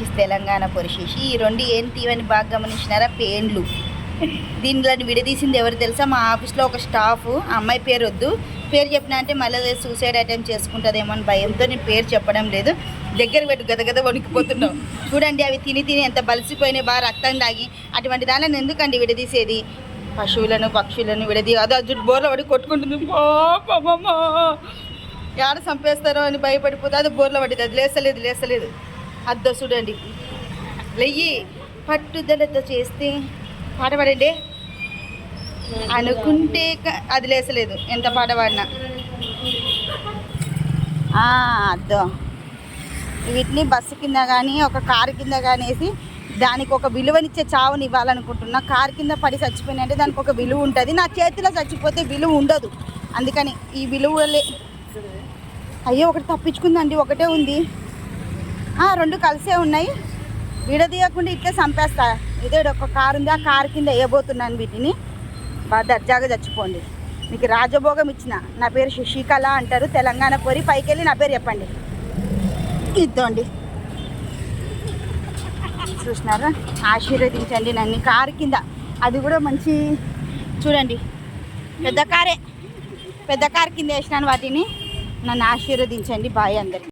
This Telangana పొరిశేషి. ఈ రెండు ఏంటి అని బాగా గమనించినారా? పేన్లు. దీనిలో విడదీసింది ఎవరు తెలుసా? మా ఆఫీస్లో ఒక స్టాఫ్. అమ్మాయి పేరు వద్దు, పేరు చెప్పినా అంటే మళ్ళీ సూసైడ్ అటెంప్ట్ చేసుకుంటుందేమో అని భయంతో నేను పేరు చెప్పడం లేదు. దగ్గర పెట్టు, గదగద వణికిపోతున్నావు. చూడండి, అవి తిని తిని ఎంత బలిసిపోయినాయి, బాగా రక్తం తాగి. అటువంటి దానిని ఎందుకండి విడదీసేది? పశువులను పక్షులను అది అజ్జుడు బోర్ల పడి కొట్టుకుంటుంది. పాపమ్మా, ఏడ చంపేస్తారో అని భయపడిపోతే అది బోర్ల పడింది. అది లేస్తలేదు. అద్దో చూడండి, లెయ్యి పట్టుదలతో చేస్తే పాట పాడండి అనుకుంటే అది లేసలేదు, ఎంత పాట పాడినా. అద్దో వీటిని బస్సు కింద కానీ ఒక కారు కింద కానీ వేసి దానికి ఒక విలువనిచ్చే చావుని ఇవ్వాలనుకుంటున్నా. కారు కింద పడి చచ్చిపోయినా అంటే దానికి ఒక విలువ ఉంటుంది. నా చేతిలో చచ్చిపోతే విలువ ఉండదు. అందుకని ఈ విలువలే. అయ్యో, ఒకటి తప్పించుకుందండి, ఒకటే ఉంది. రెండు కలిసే ఉన్నాయి. విడదీయకుండా ఇట్లా చంపేస్తా. ఇదే ఒక కారు ఉంది, ఆ కారు కింద వేయబోతున్నాను వీటిని. బాగా దర్జాగా చచ్చిపోండి. మీకు రాజభోగం ఇచ్చిన. నా పేరు శశికళ అంటారు, తెలంగాణ పొరి. పైకి వెళ్ళి నా పేరు చెప్పండి. ఇద్దండి, చూసినారా? ఆశీర్వదించండి నన్ను. కారు కింద, అది కూడా మంచి చూడండి, పెద్ద కారు కింద వేసినాను వాటిని. నన్ను ఆశీర్వదించండి. బాయ్ అందరికి.